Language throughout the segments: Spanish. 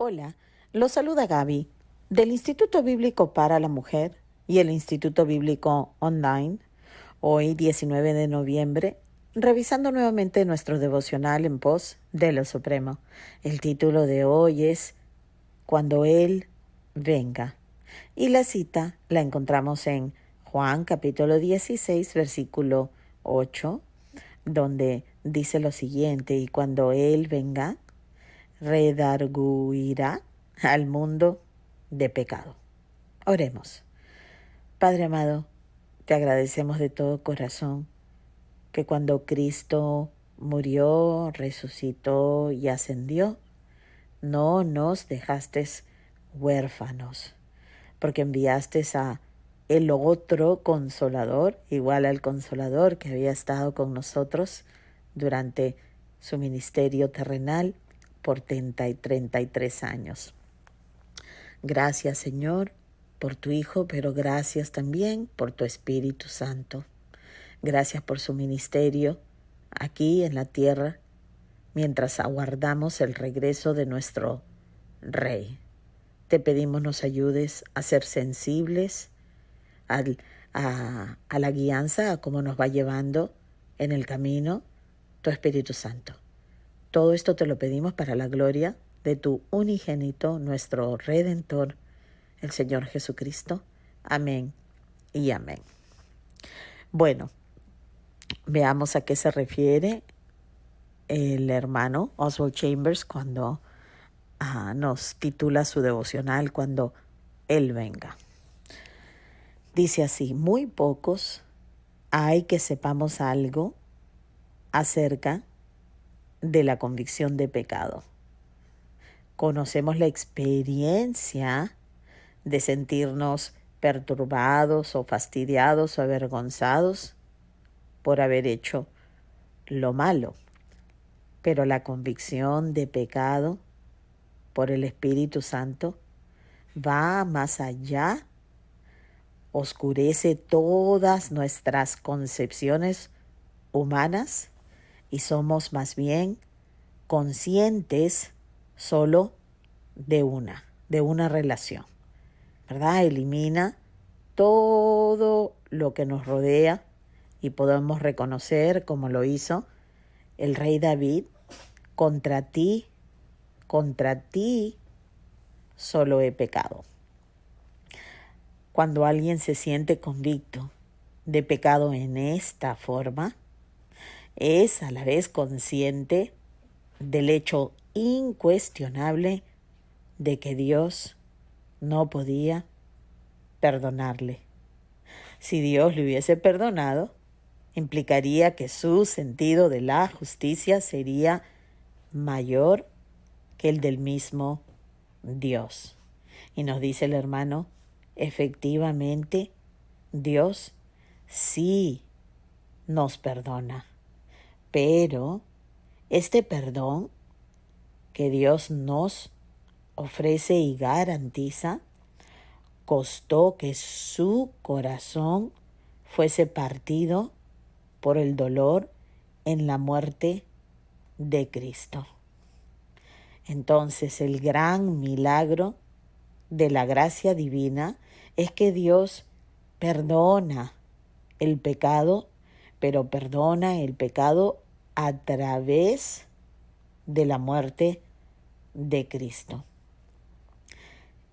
Hola, los saluda Gaby del Instituto Bíblico para la Mujer y el Instituto Bíblico Online. Hoy, 19 de noviembre, revisando nuevamente nuestro devocional en pos de lo Supremo. El título de hoy es Cuando Él venga. Y la cita la encontramos en Juan capítulo 16, versículo 8, donde dice lo siguiente: y cuando Él venga, redarguirá al mundo de pecado. Oremos. Padre amado, te agradecemos de todo corazón que cuando Cristo murió, resucitó y ascendió, no nos dejaste huérfanos, porque enviaste a el otro consolador, igual al consolador que había estado con nosotros durante su ministerio terrenal por 33 años. Gracias, Señor, por tu Hijo, pero gracias también por tu Espíritu Santo. Gracias por su ministerio aquí en la tierra, mientras aguardamos el regreso de nuestro Rey. Te pedimos nos ayudes a ser sensibles a la guianza, a cómo nos va llevando en el camino tu Espíritu Santo. Todo esto te lo pedimos para la gloria de tu unigénito, nuestro Redentor, el Señor Jesucristo. Amén y amén. Bueno, veamos a qué se refiere el hermano Oswald Chambers cuando nos titula su devocional Cuando Él venga. Dice así: muy pocos hay que sepamos algo acerca de la convicción de pecado. Conocemos la experiencia de sentirnos perturbados o fastidiados o avergonzados por haber hecho lo malo, pero la convicción de pecado por el Espíritu Santo va más allá, oscurece todas nuestras concepciones humanas y somos más bien conscientes solo de una relación, ¿verdad? Elimina todo lo que nos rodea y podemos reconocer, como lo hizo el rey David: contra ti solo he pecado. Cuando alguien se siente convicto de pecado en esta forma, es a la vez consciente del hecho incuestionable de que Dios no podía perdonarle. Si Dios le hubiese perdonado, implicaría que su sentido de la justicia sería mayor que el del mismo Dios. Y nos dice el hermano, efectivamente, Dios sí nos perdona, pero este perdón que Dios nos ofrece y garantiza costó que su corazón fuese partido por el dolor en la muerte de Cristo. Entonces, el gran milagro de la gracia divina es que Dios perdona el pecado, pero perdona el pecado a través de la muerte de Cristo.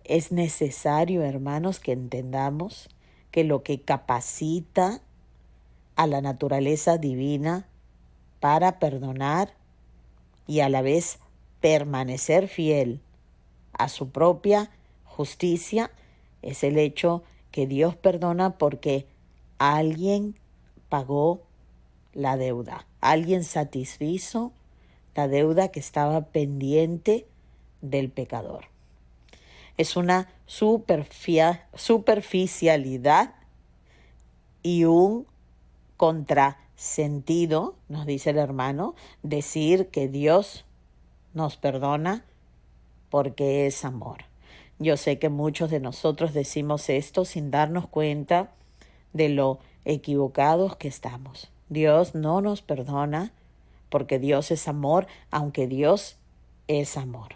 Es necesario, hermanos, que entendamos que lo que capacita a la naturaleza divina para perdonar y a la vez permanecer fiel a su propia justicia es el hecho que Dios perdona porque alguien pagó la deuda, alguien satisfizo la deuda que estaba pendiente del pecador. Es una superficialidad y un contrasentido, nos dice el hermano, decir que Dios nos perdona porque es amor. Yo sé que muchos de nosotros decimos esto sin darnos cuenta de lo equivocados que estamos. Dios no nos perdona porque Dios es amor, aunque Dios es amor.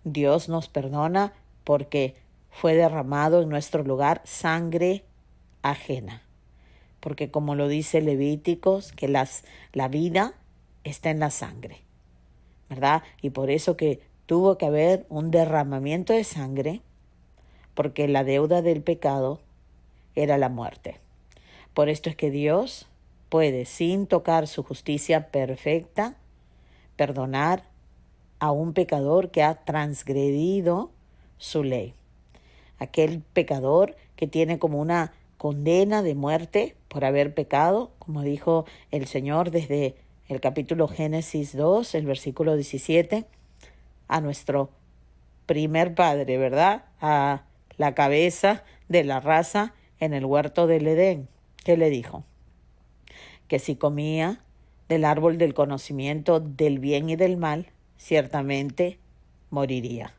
Dios nos perdona porque fue derramado en nuestro lugar sangre ajena. Porque como lo dice Levíticos, que la vida está en la sangre, ¿verdad? Y por eso que tuvo que haber un derramamiento de sangre, porque la deuda del pecado era la muerte. Por esto es que Dios puede, sin tocar su justicia perfecta, perdonar a un pecador que ha transgredido su ley. Aquel pecador que tiene como una condena de muerte por haber pecado, como dijo el Señor desde el capítulo Génesis 2, el versículo 17, a nuestro primer padre, ¿verdad? A la cabeza de la raza en el huerto del Edén. ¿Qué le dijo? Que si comía del árbol del conocimiento del bien y del mal, ciertamente moriría.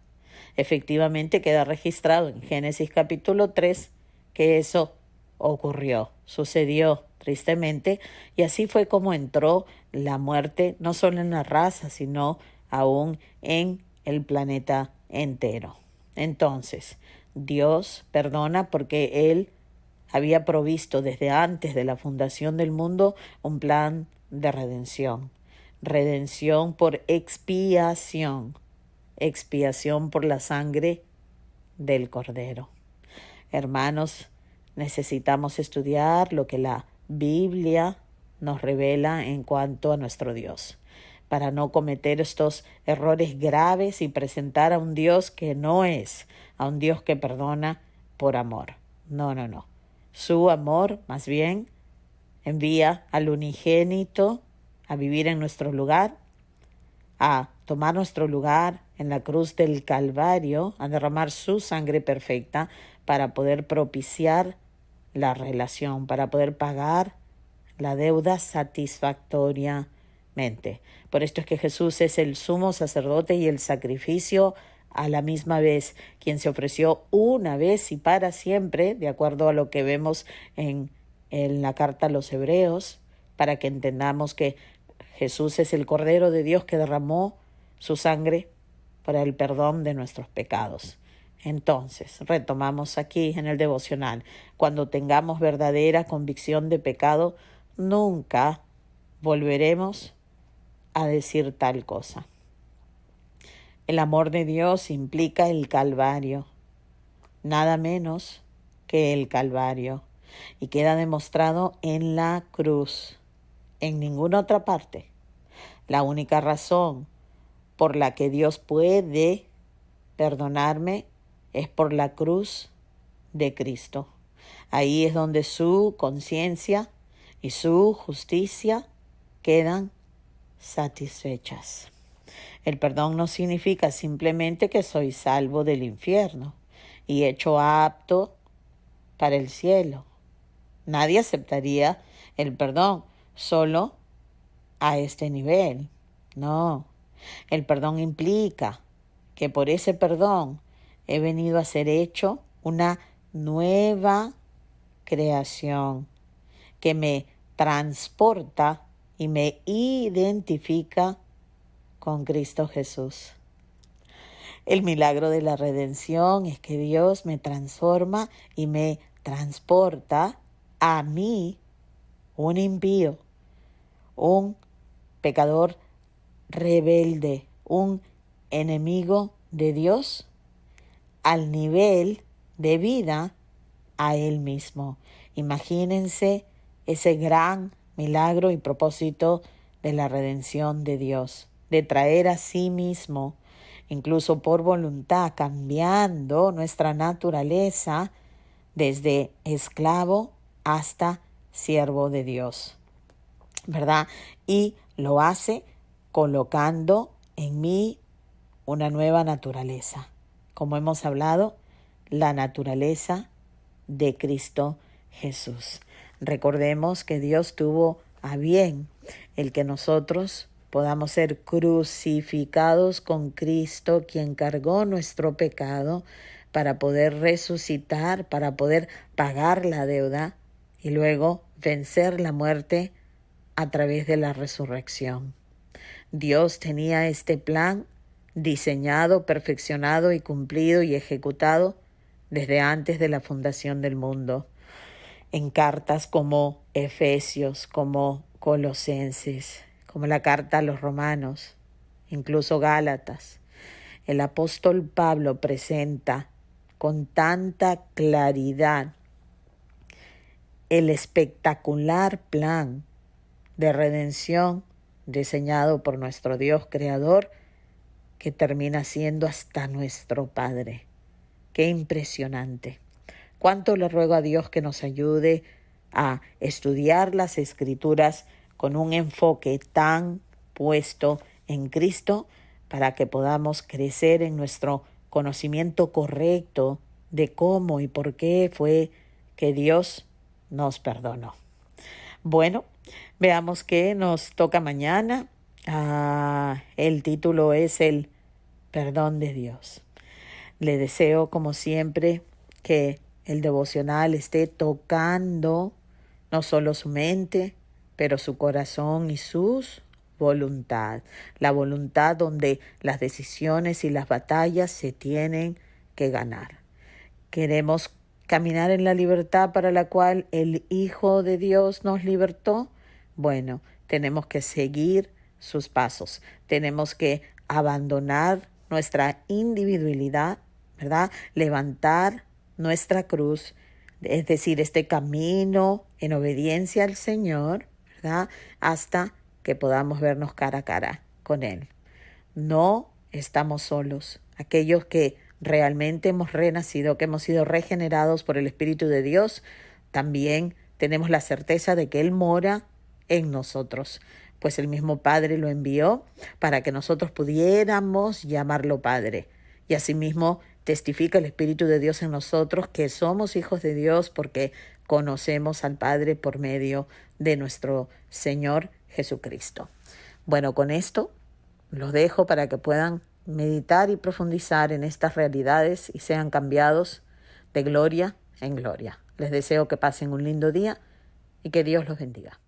Efectivamente queda registrado en Génesis capítulo 3 que eso ocurrió, sucedió tristemente, y así fue como entró la muerte no solo en la raza, sino aún en el planeta entero. Entonces, Dios perdona porque Él había provisto desde antes de la fundación del mundo un plan de redención. Redención por expiación. Expiación por la sangre del Cordero. Hermanos, necesitamos estudiar lo que la Biblia nos revela en cuanto a nuestro Dios, para no cometer estos errores graves y presentar a un Dios que no es, a un Dios que perdona por amor. No, no, no. Su amor, más bien, envía al unigénito a vivir en nuestro lugar, a tomar nuestro lugar en la cruz del Calvario, a derramar su sangre perfecta para poder propiciar la relación, para poder pagar la deuda satisfactoriamente. Por esto es que Jesús es el sumo sacerdote y el sacrificio a la misma vez, quien se ofreció una vez y para siempre, de acuerdo a lo que vemos en la carta a los Hebreos, para que entendamos que Jesús es el Cordero de Dios que derramó su sangre para el perdón de nuestros pecados. Entonces, retomamos aquí en el devocional. Cuando tengamos verdadera convicción de pecado, nunca volveremos a decir tal cosa. El amor de Dios implica el Calvario, nada menos que el Calvario, y queda demostrado en la cruz, en ninguna otra parte. La única razón por la que Dios puede perdonarme es por la cruz de Cristo. Ahí es donde su conciencia y su justicia quedan satisfechas. El perdón no significa simplemente que soy salvo del infierno y hecho apto para el cielo. Nadie aceptaría el perdón solo a este nivel. No, el perdón implica que por ese perdón he venido a ser hecho una nueva creación que me transporta y me identifica con Cristo Jesús. El milagro de la redención es que Dios me transforma y me transporta a mí, un impío, un pecador rebelde, un enemigo de Dios, al nivel de vida a Él mismo. Imagínense ese gran milagro y propósito de la redención de Dios, de traer a sí mismo, incluso por voluntad, cambiando nuestra naturaleza desde esclavo hasta siervo de Dios, ¿verdad? Y lo hace colocando en mí una nueva naturaleza. Como hemos hablado, la naturaleza de Cristo Jesús. Recordemos que Dios tuvo a bien el que nosotros podamos ser crucificados con Cristo, quien cargó nuestro pecado, para poder resucitar, para poder pagar la deuda y luego vencer la muerte a través de la resurrección. Dios tenía este plan diseñado, perfeccionado y cumplido y ejecutado desde antes de la fundación del mundo, en cartas como Efesios, como Colosenses, como la carta a los Romanos, incluso Gálatas. El apóstol Pablo presenta con tanta claridad el espectacular plan de redención diseñado por nuestro Dios creador, que termina siendo hasta nuestro Padre. ¡Qué impresionante! Cuánto le ruego a Dios que nos ayude a estudiar las Escrituras con un enfoque tan puesto en Cristo, para que podamos crecer en nuestro conocimiento correcto de cómo y por qué fue que Dios nos perdonó. Bueno, veamos qué nos toca mañana. El título es el perdón de Dios. Le deseo, como siempre, que el devocional esté tocando no solo su mente, pero su corazón y sus voluntad. La voluntad donde las decisiones y las batallas se tienen que ganar. Queremos caminar en la libertad para la cual el Hijo de Dios nos libertó. Bueno, tenemos que seguir sus pasos. Tenemos que abandonar nuestra individualidad, ¿verdad? Levantar nuestra cruz, es decir, este camino en obediencia al Señor, ¿verdad? Hasta que podamos vernos cara a cara con Él. No estamos solos. Aquellos que realmente hemos renacido, que hemos sido regenerados por el Espíritu de Dios, también tenemos la certeza de que Él mora en nosotros, pues el mismo Padre lo envió para que nosotros pudiéramos llamarlo Padre. Y asimismo testifica el Espíritu de Dios en nosotros que somos hijos de Dios, porque conocemos al Padre por medio de nuestro Señor Jesucristo. Bueno, con esto los dejo para que puedan meditar y profundizar en estas realidades y sean cambiados de gloria en gloria. Les deseo que pasen un lindo día y que Dios los bendiga.